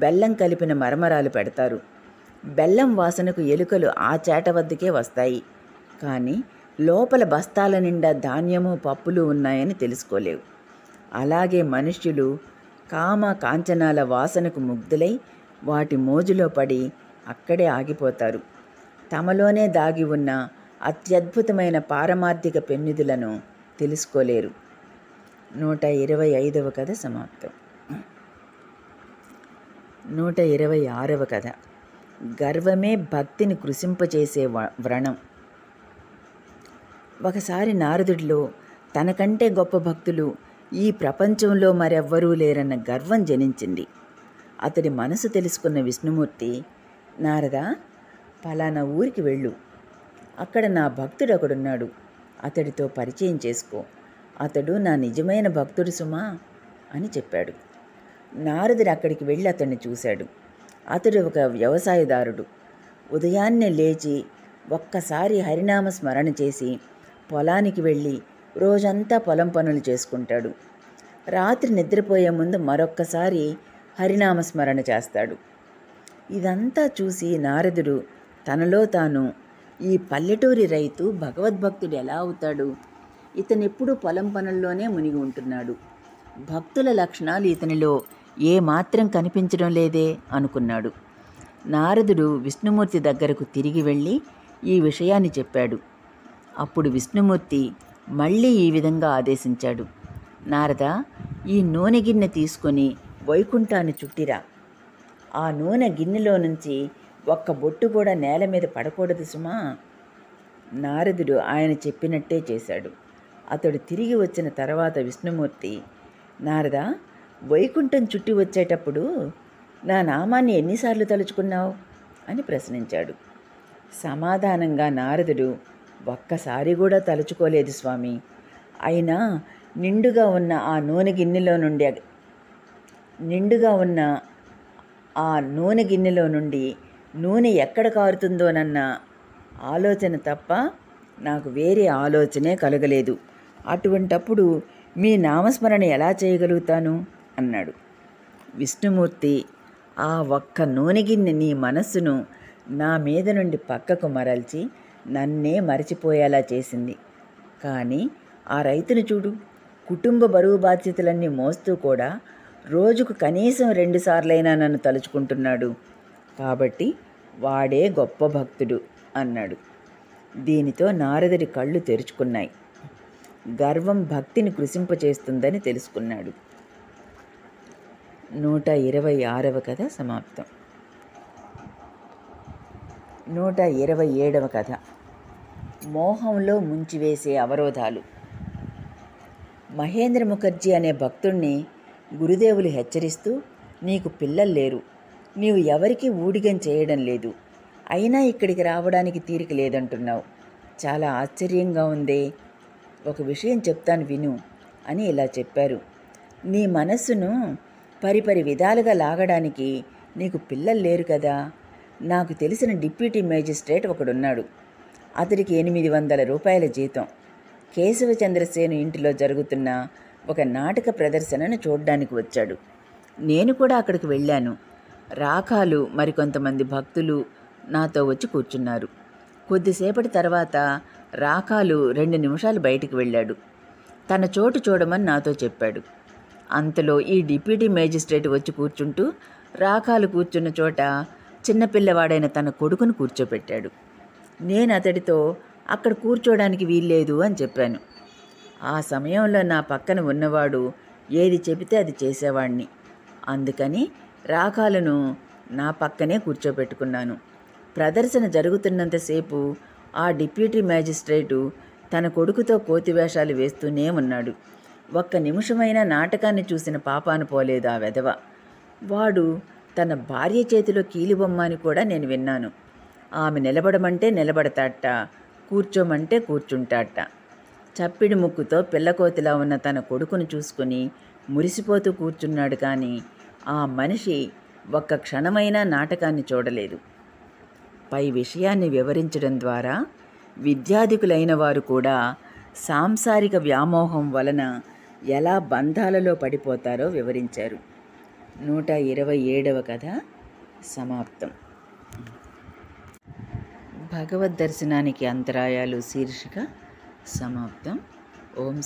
బెల్లం కలిపిన మరమరాలు పెడతారు. బెల్లం వాసనకు ఎలుకలు ఆ చేట వద్దకే వస్తాయి, కానీ లోపల బస్తాల నిండా ధాన్యము పప్పులు ఉన్నాయని తెలుసుకోలేవు. అలాగే మనుష్యులు కామ కాంచనాల వాసనకు ముగ్ధులై వాటి మోజులో పడి అక్కడే ఆగిపోతారు. తమలోనే దాగి ఉన్న అత్యద్భుతమైన పారమార్థిక పెన్నిధులను తెలుసుకోలేరు. 125వ కథ సమాప్తం. 126వ కథ. గర్వమే భక్తిని కృశింపచేసే వ్రణం. ఒకసారి నారదుడిలో తనకంటే గొప్ప భక్తులు ఈ ప్రపంచంలో మరెవ్వరూ లేరన్న గర్వం జనించింది. అతడి మనసు తెలుసుకున్న విష్ణుమూర్తి, నారదా, పలానా ఊరికి వెళ్ళు, అక్కడ నా భక్తుడు ఒకడున్నాడు, అతడితో పరిచయం చేసుకో, అతడు నా నిజమైన భక్తుడు సుమా అని చెప్పాడు. నారదుడు అక్కడికి వెళ్ళి అతన్ని చూశాడు. అతడు ఒక వ్యవసాయదారుడు. ఉదయాన్నే లేచి ఒక్కసారి హరినామ స్మరణ చేసి పొలానికి వెళ్ళి రోజంతా పొలం పనులు చేసుకుంటాడు. రాత్రి నిద్రపోయే ముందు మరొక్కసారి హరినామ స్మరణ చేస్తాడు. ఇదంతా చూసి నారదుడు తనలో తాను, ఈ పల్లెటూరి రైతు భగవద్భక్తుడు ఎలా అవుతాడు? ఇతనెప్పుడూ పొలం పనుల్లోనే మునిగి ఉంటున్నాడు. భక్తుల లక్షణాలు ఇతనిలో ఏమాత్రం కనిపించడం లేదే అనుకున్నాడు. నారదుడు విష్ణుమూర్తి దగ్గరకు తిరిగి వెళ్ళి ఈ విషయాన్ని చెప్పాడు. అప్పుడు విష్ణుమూర్తి మళ్ళీ ఈ విధంగా ఆదేశించాడు, నారదా, ఈ నూనె గిన్నె తీసుకొని వైకుంఠాన్ని చుట్టిరా. ఆ నూనె గిన్నెలో నుంచి ఒక్క బొట్టు కూడా నేల మీద పడకూడదు సుమా. నారదుడు ఆయన చెప్పినట్టే చేశాడు. అతడు తిరిగి వచ్చిన తర్వాత విష్ణుమూర్తి, నారదా, వైకుంఠం చుట్టి వచ్చేటప్పుడు నా నామాన్ని ఎన్నిసార్లు తలుచుకున్నావు అని ప్రశ్నించాడు. సమాధానంగా నారదుడు, ఒక్కసారి కూడా తలుచుకోలేదు స్వామి. అయినా నిండుగా ఉన్న ఆ నూనె గిన్నెలో నుండి నూనె ఎక్కడ కారుతుందోనన్న ఆలోచన తప్ప నాకు వేరే ఆలోచనే కలగలేదు. అటువంటప్పుడు మీ నామస్మరణ ఎలా చేయగలుగుతాను అన్నాడు. విష్ణుమూర్తి, ఆ ఒక్క నూనె గిన్నె నీ మనస్సును నా మీద నుండి పక్కకు మరల్చి నన్నే మరచిపోయేలా చేసింది. కానీ ఆ రైతును చూడు, కుటుంబ బరువు బాధ్యతలన్నీ మోస్తూ కూడా రోజుకు కనీసం 2 సార్లైనా నన్ను తలుచుకుంటున్నాడు. కాబట్టి వాడే గొప్ప భక్తుడు అన్నాడు. దీనితో నారదుడి కళ్ళు తెరుచుకున్నాయి. గర్వం భక్తిని కృశింపచేస్తుందని తెలుసుకున్నాడు. 126వ కథ సమాప్తం. 127వ కథ. మోహంలో ముంచివేసే అవరోధాలు. మహేంద్ర ముఖర్జీ అనే భక్తుణ్ణి గురుదేవులు హెచ్చరిస్తూ, నీకు పిల్లలు లేరు, నీవు ఎవరికీ ఊడిగం చేయడం లేదు, అయినా ఇక్కడికి రావడానికి తీరిక లేదంటున్నావు. చాలా ఆశ్చర్యంగా ఉందే. ఒక విషయం చెప్తాను విను అని ఇలా చెప్పారు. నీ మనస్సును పరిపరి విధాలుగా లాగడానికి నీకు పిల్లలు లేరు కదా. నాకు తెలిసిన డిప్యూటీ మేజిస్ట్రేట్ ఒకడున్నాడు. అతడికి 800 రూపాయల జీతం. కేశవచంద్రసేను ఇంటిలో జరుగుతున్న ఒక నాటక ప్రదర్శనను చూడ్డానికి వచ్చాడు. నేను కూడా అక్కడికి వెళ్ళాను. రాకాలు మరికొంతమంది భక్తులు నాతో వచ్చి కూర్చున్నారు. కొద్దిసేపటి తర్వాత రాకాలు 2 నిమిషాలు బయటికి వెళ్ళాడు. తన చోటు చూడమని నాతో చెప్పాడు. అంతలో ఈ డిప్యూటీ మేజిస్ట్రేట్ వచ్చి కూర్చుంటూ రాకాలు కూర్చున్న చోట చిన్నపిల్లవాడైన తన కొడుకును కూర్చోపెట్టాడు. నేను అతడితో అక్కడ కూర్చోడానికి వీల్లేదు అని చెప్పాను. ఆ సమయంలో నా పక్కన ఉన్నవాడు ఏది చెబితే అది చేసేవాణ్ణి. అందుకని రాకాలను నా పక్కనే కూర్చోపెట్టుకున్నాను. ప్రదర్శన జరుగుతున్నంతసేపు ఆ డిప్యూటీ మ్యాజిస్ట్రేటు తన కొడుకుతో కోతివేషాలు వేస్తూనే ఉన్నాడు. ఒక్క నిమిషమైనా నాటకాన్ని చూసిన పాపాను పోలేదు ఆ వెధవ. వాడు తన భార్య చేతిలో కీలుబొమ్మ అని కూడా నేను విన్నాను. ఆమె నిలబడమంటే నిలబడతాట, కూర్చోమంటే కూర్చుంటాట. చప్పిడి ముక్కుతో పిల్లకోతిలా ఉన్న తన కొడుకును చూసుకుని మురిసిపోతూ కూర్చున్నాడు. కానీ ఆ మనిషి ఒక్క క్షణమైనా నాటకాన్ని చూడలేదు. పై విషయాన్ని వివరించడం ద్వారా విద్యాధికులైన వారు కూడా సాంసారిక వ్యామోహం వలన ఎలా బంధాలలో పడిపోతారో వివరించారు. 127వ కథ సమాప్తం. భగవద్ దర్శనానికి అంతరాయాలు శీర్షిక సమాప్తం. ఓం